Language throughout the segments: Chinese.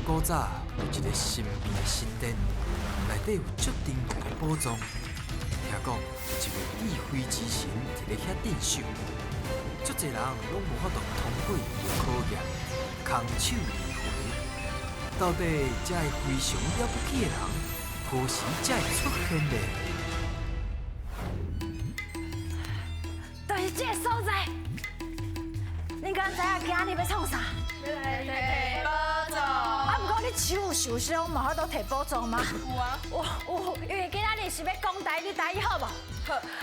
古早有一个神秘的神殿，内底有足珍贵的宝藏。听讲有一位智慧之神伫咧遐镇守，足侪人拢无法度通过伊的考验，空手而回。到底这个非常了不起的人，何时才会出现呢？就是这个所在。你敢知影今日要创啥？要来摕宝藏。啊，不过你手有受伤，嘛法度摕宝藏吗？有啊。有，因为今仔日是要讲台，你台语好无？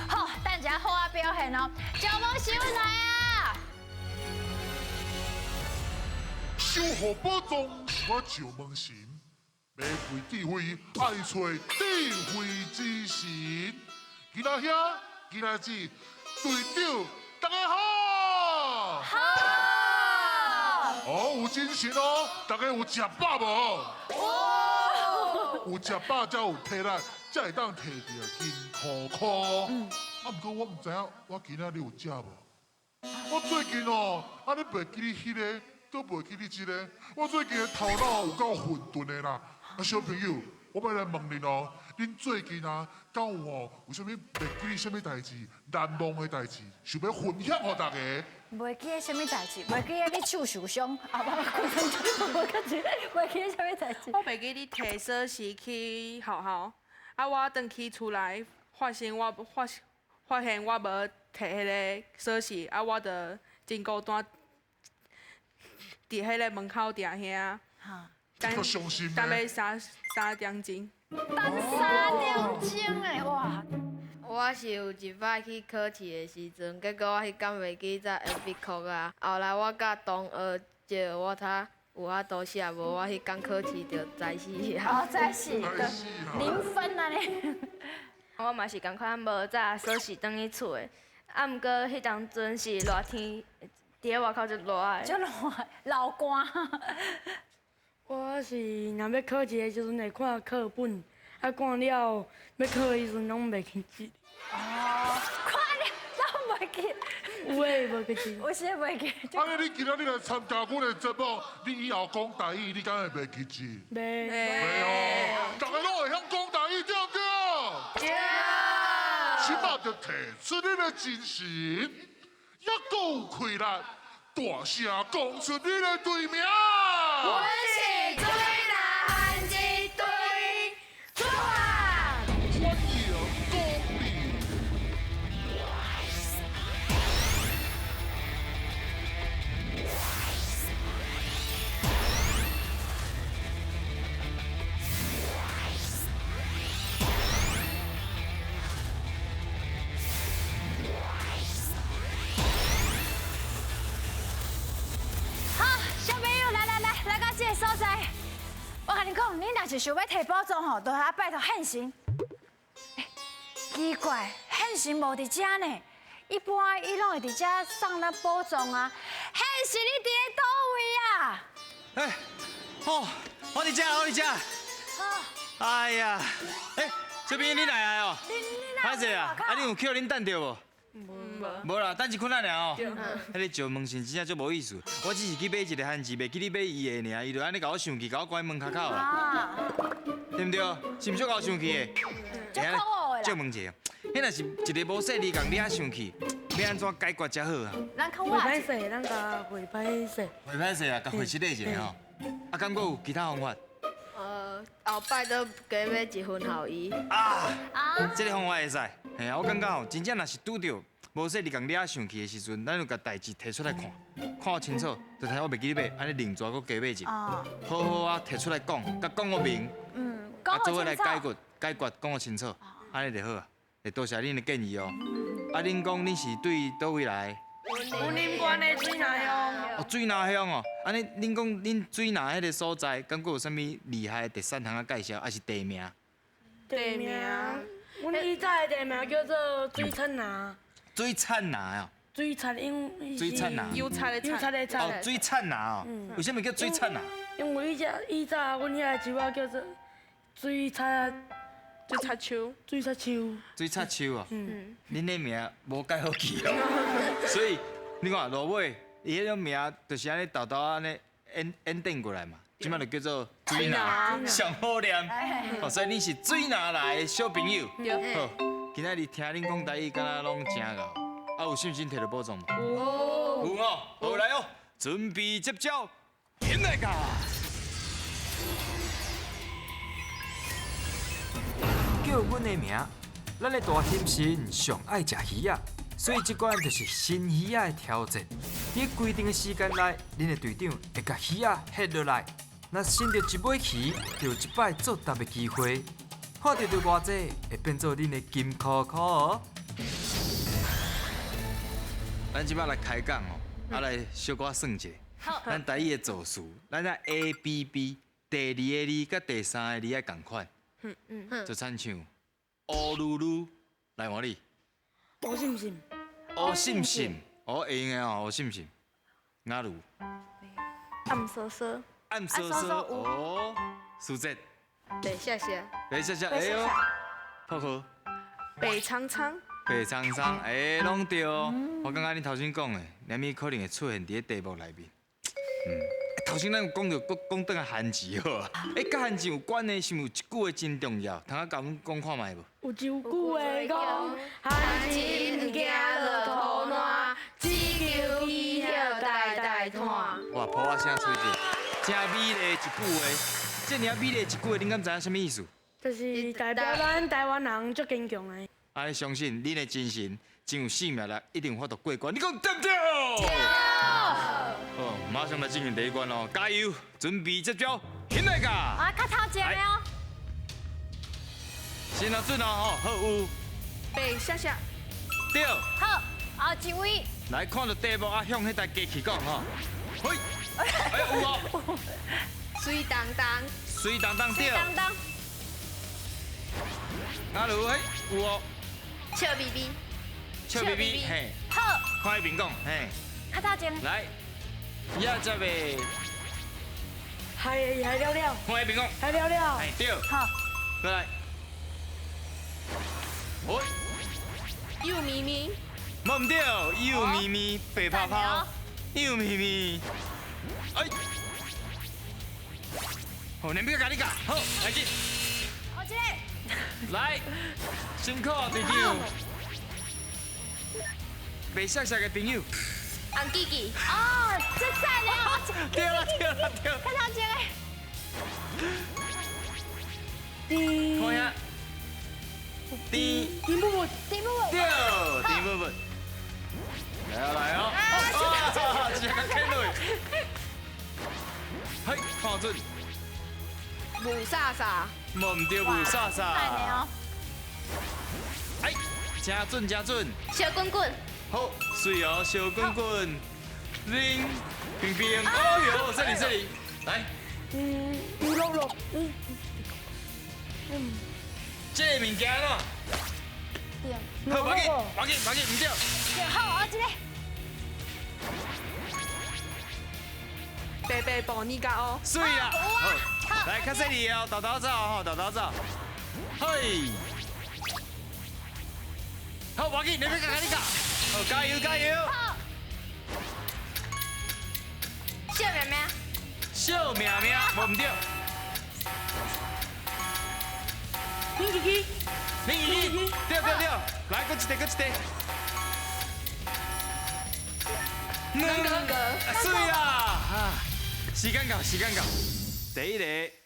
好，等一下好啊表现哦。招门收来啊！守护宝藏是我招门神，玫瑰智慧爱找智慧之神。今仔遐，今仔日队长，大家好。好。哦，有精神哦，大家有食饱无？有食饱才有体力，才会当摕到金箍箍。啊，不过我唔知影，我今仔日有食无？我最近哦，安尼袂记你迄个。都袂记你这个，我最近的头脑有够混沌的啦。啊，小朋友，我要来问恁哦，恁最近啊，敢有哦，有啥物袂记你啥物代志、难忘的代志，想要分享给大家？袂记得什么代志，袂记得你手受伤，啊，我感觉袂记得什么代志。我袂记你摕锁匙去学校，啊，我转去厝内，发现我无摕迄个锁匙，啊，我着真孤单。伫迄个门口徛遐，这个伤心等的。要3点钟。等3点钟诶，哇！我是有一摆去考试的时阵，结果我迄天袂记载下笔课啊。后来我甲同学借我他有法度写，无我迄天考试就知死啊。哦，真是太死啦0分啊你。我嘛是共款无早锁匙转去厝的，啊，毋过迄当阵是热天，伫咧外口就热的。就老寒。我是若要考试的时阵会看课本，啊看了要考的时阵拢袂记记。哦，看你都袂记，有诶无记记。有时袂记。安尼你今仔日来参加阮的节目，你以后讲台语，你敢会袂记字？袂。袂哦，大家拢会晓讲台语，对不对？对。起码就提出你的精神，也够开力，大声讲出你的队名。我是最难喊一队，出发！欢迎光临。好，小朋友来到这个所在。我跟你讲，你若是想要摕宝藏吼，就来拜托汉神。奇怪，汉神无伫遮呢，一般伊拢会伫遮送咱宝藏啊。汉神你伫咧倒位啊？哎，哦，我伫遮，我伫遮。好，哎呀，哎，小编你来啊哦，歹势啊，啊你有去互恁等着无？无啦，等一困仔尔哦。迄个石门神真正足无意思，我只是去买一个番薯，袂记你买伊的尔，伊就安尼甲我生气，甲我关门口口啦，啊，对毋对？是毋是甲我生气的？足可恶的啦。借问者，迄若是一个无说你共你遐生气，要安怎解决才好啊？咱看会我的。歹势，咱甲会歹势。袂歹势啊，甲回失礼一下吼。啊，敢阁有其他方法？后摆都加买一份互伊。啊，这个方法会使。嘿啊，我感觉吼，真正若是拄着无说你共你遐生气的时阵，咱就甲代志提出来看，看清楚，就睇我袂记你买，安尼另抓阁加买一个，啊，好好啊提出来讲，甲讲个明，讲做伙来好清楚。解决讲个清楚，安尼就好啊。会多谢恁的建议哦。啊，恁讲恁是对倒位来？有林关的水南乡。哦，水南乡哦。安尼恁讲恁水南迄个所在，敢阁有啥物厉害的特产通啊介绍，还是地名？地名，阮以前的地名叫做水产拿。水产拿哦。水产因水产拿。油菜的油菜菜。的菜。哦，水产拿哦。为什么叫水产拿？因为以前阮遐的树仔叫做水菜就插手。水菜树。水插手哦。恁那名无介好记哦。所以你看落尾，伊迄种名就是安尼豆豆安尼演变过来嘛，即摆就叫做水拿，上好念。哦，所以你是水拿来的小朋友。好，今仔日听恁讲台语，敢若拢真贤。啊，有信心摕到宝藏吗？有哦，好来哦，准备接招，现来噶！叫阮的名，咱的大天神上爱食鱼仔，所以这关就是新鱼仔的挑战。伫规定的时间内，恁的队长会甲鱼仔下落来。若新到一尾鱼，就有一摆作答的机会。看到偌济，会变做恁的金箍箍哦。咱即摆来开讲哦，来小可算一下。咱台语的造词，咱啊 A B B， 第二个字甲第三个字爱共款。就亲像乌噜噜，来换你。我信不信？乌信信，会用的哦，乌信信。雅鲁。暗瑟瑟，暗瑟瑟，哦，苏哲。白谢谢，白谢谢，哎呦，泡好。北苍苍，白苍苍，拢对哦。我感觉你头先讲的，连咪可能会出现伫个题目内面。头先咱有讲到，讲倒来汉字好啊。甲汉字有关的，是毋有一句话真重要？通啊，甲阮讲看卖无？有一句话讲，汉字唔惊落土烂，只求伊晓代代传。哇，破我声吹者，真美丽一句话。这尔美丽一句话，恁敢知影什么意思？就是代表咱台湾人足坚强的。啊，相信恁的精神真有生命力，一定有法度过关。你讲对不对？哦，马上来进行第一关咯，加油！准备接招，现来噶！我较头前的哦。先啊准哦，好有北谢谢，对。好，后一位。来看到题目啊，向迄台机器讲吼。嘿，有哦。水当当，水当当对。当当。阿如嘿有哦。笑眯眯，笑眯眯嘿。好。看迄边讲嘿。较头前。来，呀这位。还了了。看迄边讲。还了了。嘿对。好。过来。喂。幼咪咪，冇唔对，幼咪咪，白泡泡，幼咪咪。哎。好，你别甲你教，好，来进。好，这个。来，辛苦队长。白色色的朋友。红记记，哦，这赞了，对了对了对了。较头前的。看下。丁木木，题目。对，丁木木。来啊来啊！哇，直接甲啃落去。嘿，看准。母煞煞，冇唔对，无煞煞。赞了。哎，真准真准。小滚滚，好，水哦，小滚滚，零冰冰，哦哟，这里这里，来，有肉肉，这个物件喏，好，快紧，快紧，快紧，唔对，好，我这个。北北保尼嘎哦，水啦，好，来，较细哩哦，豆豆走吼，豆豆走，嘿，好，快紧，你别甲你教，好，加油加油，小妹妹，小命命，无唔对，林奇奇，林怡怡，对对对，来，搁一块，搁一块。水啦！啊，时间到，时间到。第一个，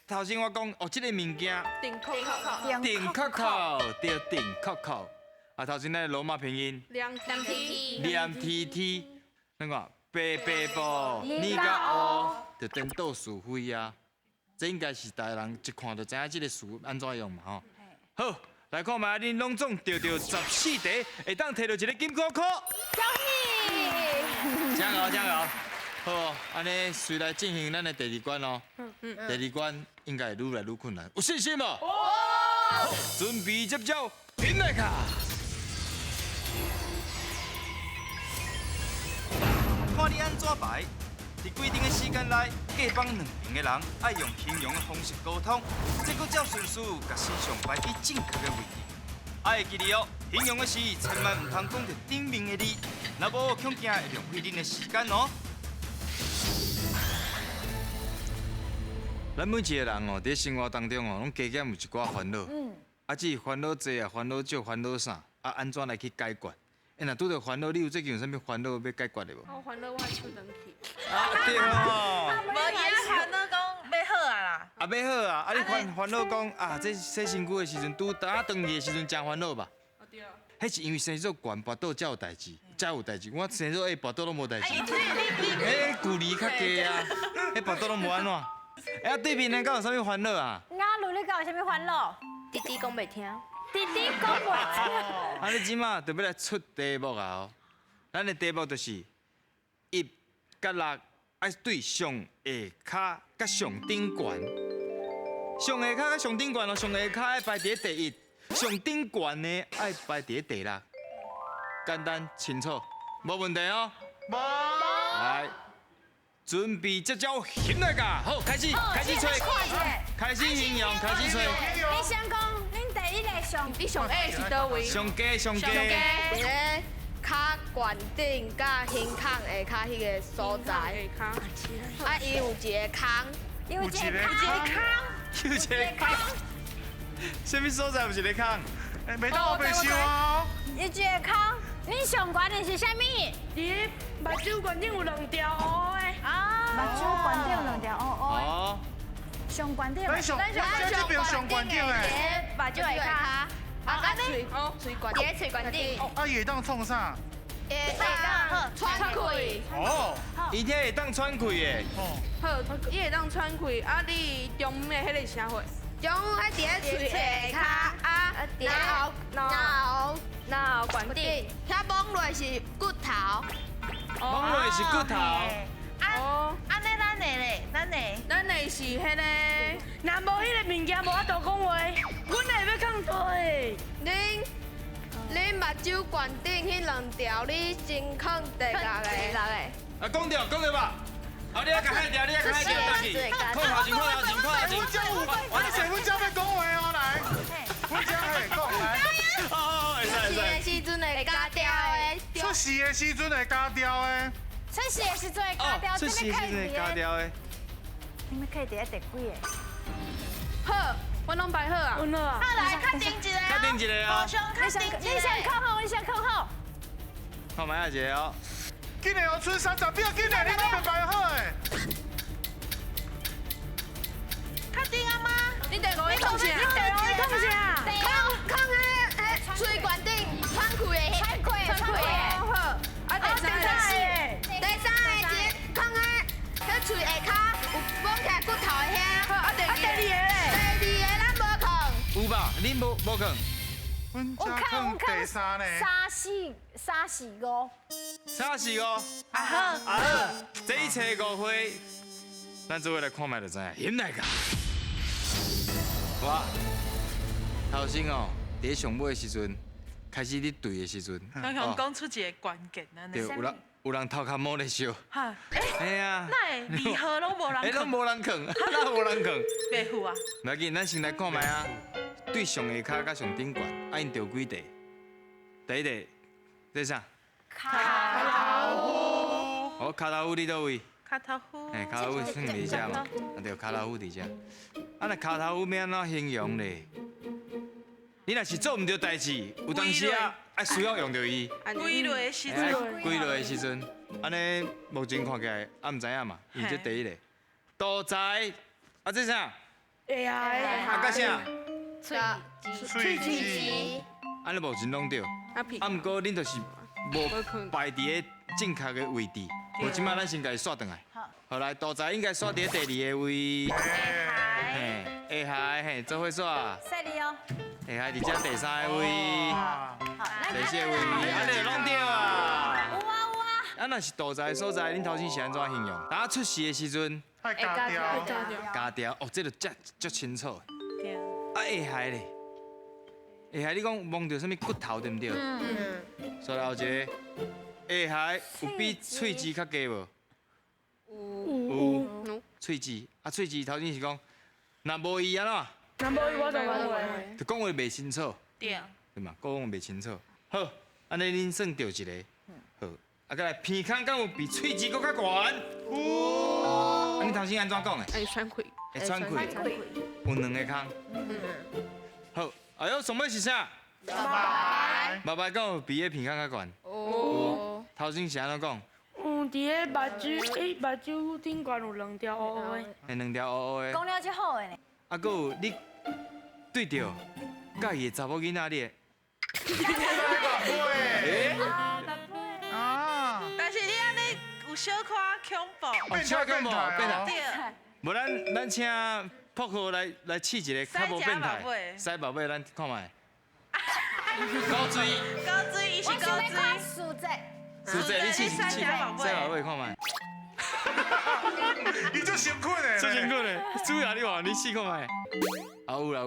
头先我讲哦，这个物件顶扣扣，顶扣扣，对，顶扣扣。啊，头先那罗马拼音，两梯，黏 T T， 那个白白布，你甲乌，就颠倒是非啊。这应该是大家人一看就知影这个词安怎用嘛吼。好，来看卖恁拢总得到14题，会当摕到一个金箍箍。恭喜！加油加油！好，安尼随来进行咱的第二关哦。第二关应该会愈来愈困难，有信心无？好，准备接招，进来卡！看你安怎排，伫规定的时间内，各帮两边的人爱用平庸的方式沟通，再搁照顺序甲身上摆伫正确的位置。爱会记哩哦，平庸的事千万唔通讲着顶面的字，若无恐惊会浪费恁的时间哦。咱每一个人哦，伫生活当中哦，拢加减有一寡烦恼。啊，只是烦恼多啊，烦恼少，烦恼啥？啊，安怎来去解决？若拄着烦恼，你有最近有啥物烦恼要解决的无？我烦恼我手登去。啊，对哦。无伊啊，烦恼讲要好啊啦。啊，要好啊！啊，你烦恼讲啊，这洗身躯的时阵，拄打登去的时阵真烦恼吧？哦对啊。迄是因为生做悬，跋倒才有代志，才有代志。我生做跋倒拢无代志。迄距离较低啊，迄跋倒拢无安怎？啊，对面人敢有啥物烦恼啊？雅茹，你敢有啥物烦恼？弟弟讲袂听，弟弟讲袂听。啊，你即马就要来出题目啊！哦，咱的题目就是1甲6爱对上下骹甲上顶悬，上下骹甲上顶悬哦，上下骹爱排伫第1，上顶悬呢爱排伫第6。简单清楚，无问题哦。无。来，准备接招，现在噶，好，开始吹，开始形容，开始吹。你先讲，恁第一个上，你上 A 是倒位？上加。伫咧骹悬顶甲胸孔下骹迄个所在，啊，伊有一个空，有一个空，有一个空，什么所在有一个空？袂当我袂想哦。有一个空，你上悬的是啥物？伊目睭悬顶有2条乌的。啊，目睭悬顶2条乌乌的，哦，上悬顶。咱这边上悬顶诶。目睭下骹，啊，甲喙喙悬，伫咧喙悬顶，啊，伊会当创啥？会当穿开。哦。伊遐会当喘气的。哦。好，伊会当喘气，啊，你中的迄个啥货？中迄伫咧喙下骹啊，然后悬顶，遐摸落是骨头。摸落是骨头。哦，安尼咱的咧，咱是迄个。若无迄个物件无法度讲话，阮会要讲对。恁目睭悬顶迄2条，你先放第6个。啊，讲着吧。啊，你啊，甲海调，你啊，甲海调，倒去。看头前。我是阮遮要讲话哦，来。阮遮嘿讲来。哦，会使。的时阵会加调的。出事的时阵会加调的。出事的时阵会加调，出事时阵加调的。你们可以伫咧第几个？好，我拢排好啊。阮好啊。好来，较顶一个哦。较顶一个哦互相较顶一你先个。靠好，你先靠好。看卖一个哦。紧的哦，剩30秒，紧的，你拢袂排好诶。较顶啊妈，你第5个讲啥？你讲啥？空迄喙悬顶喘气的。穿过。好，啊第3个是。第3个是空迄喙下骹有摸起来骨头的遐。好，啊第2个。第2个咱无空。有吧？恁无空。阮遮放第3呢。 3、4、5。 3、4、5。啊好，啊好，这一切误会，咱做伙来看卖就知影。现在个，我头先哦，伫上尾的时阵，开始你对的时阵，刚刚讲出一个关键啊，对，有人头壳摸咧烧。哈，哎呀，那离合拢无人哎，拢看，无人坑，哪无人坑？白虎啊，唔要紧，咱先来看卖啊。对上下骹甲上顶悬，啊因着几题？第一题，这是啥？卡头哦，骹头虎伫倒位？卡头虎，嘿，骹头虎算伫遮嘛？啊对，骹头虎伫遮。啊，若骹头虎要安怎形容咧？你若是做毋着代志，有当时啊，爱需要用到伊。归落的时哎阵，归落的时阵，安尼目前看起来啊，毋知影嘛，因为这第一个。大财，啊这啥？会啊。啊甲啥？喙齿。安尼目前拢对。啊屁。啊，毋过恁就是无排伫咧正确的位置。无即摆咱先家己刷转来。好来，大财应该刷伫咧第2个位。嘿，下海嘿，做伙刷。犀利哦。下海伫遮第3个位。好，第4个位，安尼拢对啊。有啊。啊，若是大财的所在，恁头先是安怎形容？当出事的时阵，太加调。加调哦，这就足清楚。对，啊，下海咧，下海你讲摸到什么骨头对毋对？所以后一个下海有比喙齿较低无？有。喙齿啊，喙齿头先是讲，若无伊安怎？若无伊我就讲话。就讲话袂清楚，对，对嘛？讲话袂清楚。好，安尼恁算对一个。好，啊，再来鼻孔敢有比喙齿搁较悬？有。你头先安怎讲的？会喘气。会喘气，有两个空。好，哎呦，上尾是啥？爸爸讲有鼻的鼻孔较悬。哦，头先是安怎讲？伫个目睭顶悬有2条乌乌的。两条乌乌的。讲了就好的呢。啊，搁有你对着介意的查某囡仔你。啊，但是你安尼有小可恐怖。哦，超恐怖，变态。对，无咱请破壳来试一个较无变态。塞宝贝，咱看卖。高水。高水，伊是我高想要看水。数字。是这，你试三家宝贝塞宝贝看卖。你这辛苦呢？最辛苦嘞，主要你话你试看卖。啊有啦。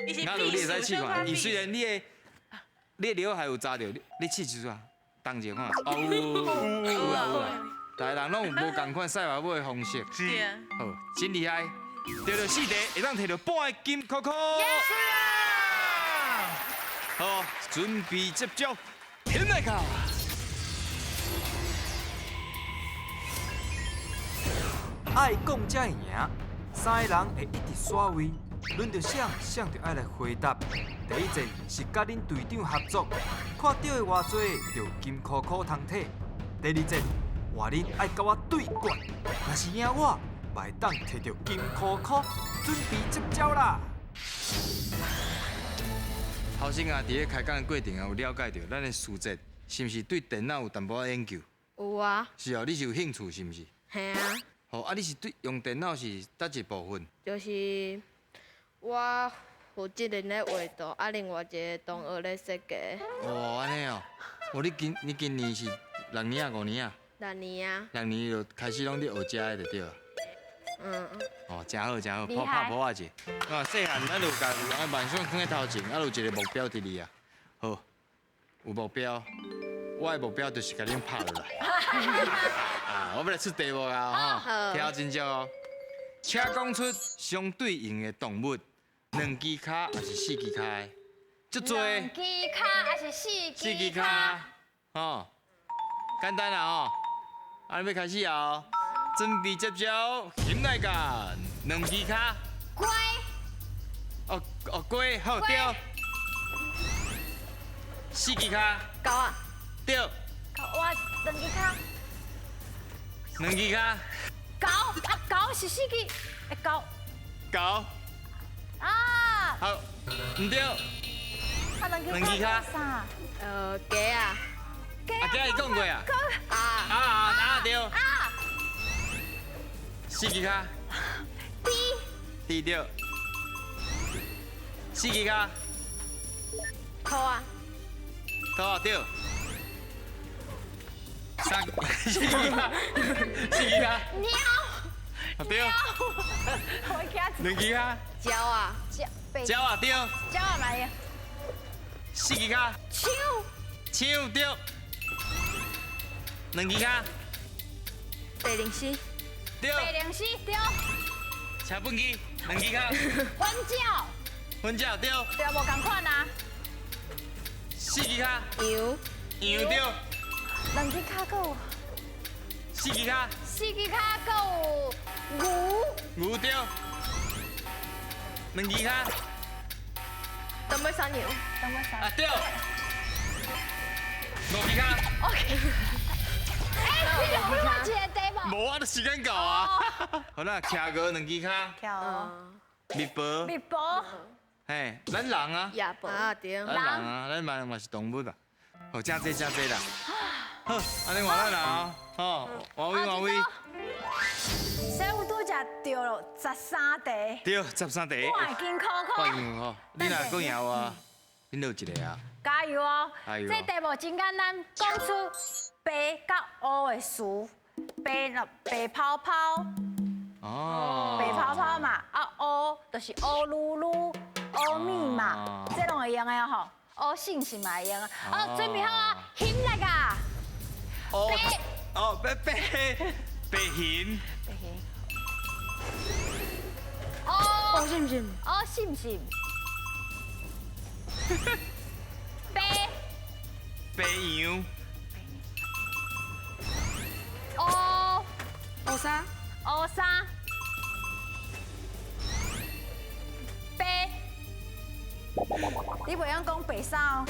伊是那你会使试看，伊虽然然你的刘海有扎着，你试一下，动一下看。哦，有啦。大家人拢有无共款赛宝贝的方式。对，好，真厉害！得到4题，会当摕到半个金扣扣。好，准备接招，天来卡！爱讲才会赢，3个人会一直刷位，轮到想就爱来回答。第一阵是甲恁队长合作，看到的偌济就金箍箍通摕。第二阵话恁爱甲我对决，若是赢我，会当摕到金箍箍，准备接招啦！后生啊，伫咧开讲的过程啊，有了解到咱的书籍是毋是对电脑有淡薄仔研究？有啊，是哦，你是有兴趣是毋是？嘿啊，好啊，你是对用电脑是哪一部分？就是我负责人咧画图，啊，另外一个同学咧设计。哦，安尼哦，你今年是6年啊5年啊6年啊， ？6年就开始拢伫学遮的就对了。嗯，哦，真好真好，厉害拍破仔者。啊，细汉咱就家己啊梦想放在头前，啊有一个目标伫你啊。好，有目标，我的目标就是甲恁拍落来。啊，我要来出题目啊吼，听真少哦。请讲出相对应的动物，2支脚还是4支脚的？足多。 2支脚还是4 4支支脚，吼，简单啦吼，啊，要开始啊，准备接招，现来干，2支脚，龟、哦，龟，好对，4支脚，狗啊，对狗，我2支脚， ，2支脚，狗啊，狗是4支，狗狗，啊，好，唔对，啊两支脚啥？鸡啊，啊，今日讲过啊，啊，啊对啊， ，4支脚，猪、对，4支脚，兔啊，好对。4支腳，鸟，啊对，我给它2支腳，鸟啊，鳥啊对，叫我来呀， 4支腳，手、槍對，2支腳白灵犀，對，白灵犀对，車本機2支腳，粉鸟粉鳥對，对，无共款啊4支腳，羊，羊對，2支脚还有，4支腳， 4支脚还有牛，牛對，2支腳，东北山羊，等我想啊對，5支腳， ，OK。你有冇一个题目？無啊，都時間到啊，好啦，徛過2支腳，跳蜜蜂，蜜蜂，嘿，咱人啊，野豹啊，对，咱人啊，咱嘛是動物啊，好，真濟啦，好，安尼換咱人啊，吼，換位。所以有拄只掉了13题，对，13題。半斤扣扣，半斤吼，你若讲赢我，恁就有一个啊。加油哦！加油这题目真简单，讲出白甲乌的词，白泡泡，哦。白泡泡嘛，啊乌就是乌噜噜、乌米嘛，这拢会用的吼，乌信是嘛会用的。好，准备好啊，现来噶，哦。哦，白形。乌信唔信？乌信唔信？白羊。乌乌沙，乌衫，白，你袂晓讲白衫哦。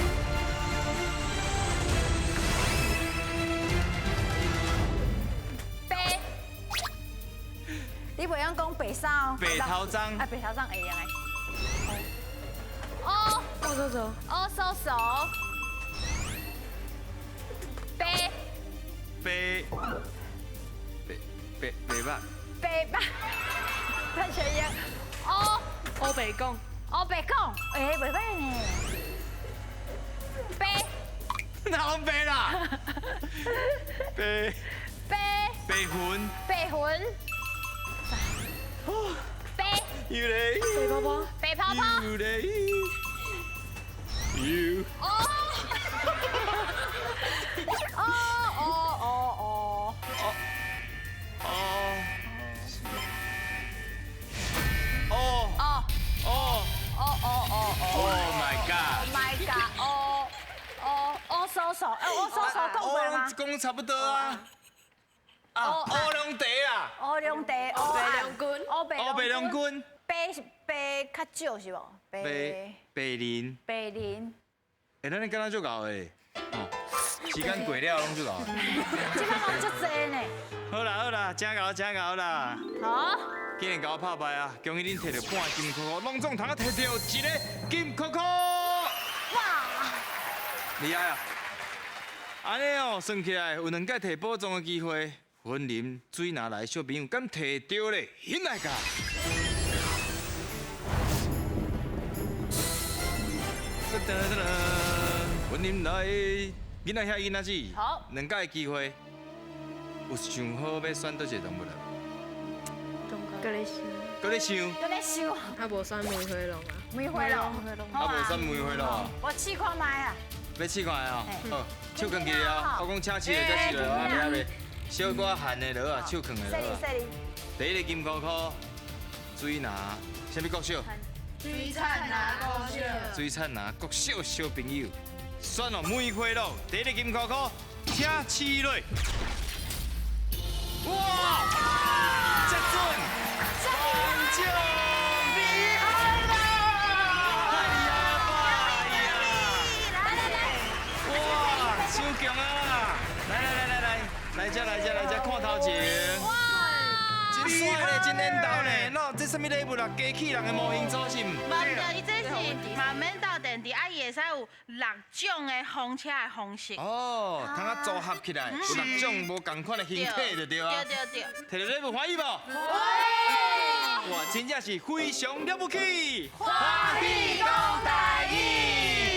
白，你袂晓讲白衫哦。白头章，啊，白头章会用诶。乌，乌手手，乌手手，白。白目，白吧，再学一乌白讲，乌白讲，袂歹呢。白哪拢白啦？白魂，白魂，白有嘞，白泡泡，白泡泡，有嘞，有。Oh my god！ My God！乌手手，乌手手讲过吗？讲差不多啊。啊，乌龙茶啊，乌龙茶，乌白龙君，乌白龙君，白较少是无？白磷。白磷。哎，咱敢若足够诶，哦，时间过了拢足够。这摆拢足济呢。好啦，真够啦。好。今日甲我拍牌啊！恭喜恁摕到半金箍箍，隆重堂啊摕到一个金箍箍。哇！厉害啊！安尼哦，算起来有2届摕宝藏的机会，云林水拿来小朋友敢摕到咧？现来甲。云林来的囡仔遐囡仔子，好2届的机会，有想好要选倒一个动物了？搁咧想，搁咧想？搁咧想。啊无选梅花龙啊，梅花龙，啊，无选梅花鹿啊？我试看卖啊。要试看啊？好，手放起啊！我讲请试就试落啊，袂袂。小可汗的落啊，手放的落啊。第一个金箍箍，水拿，什么国小？水灿拿国小，水灿拿国小小朋友，选哦梅花鹿，第一个金箍箍，请试落。哇！这准！颁奖！厉害啦！太厉害了吧！哇，太强啊！来这，看头前。哇！真帅嘞，真缘投呢。喏，这什么礼物啦？机器人的模型组是毋？无对，伊这是嘛免到电池，啊，伊会使有6种的风车的方式。哦，通啊组合起来，有6种无同款的形体就对啊。对。摕到礼物欢喜无？哇，真正是非常了不起！欢喜讲大义。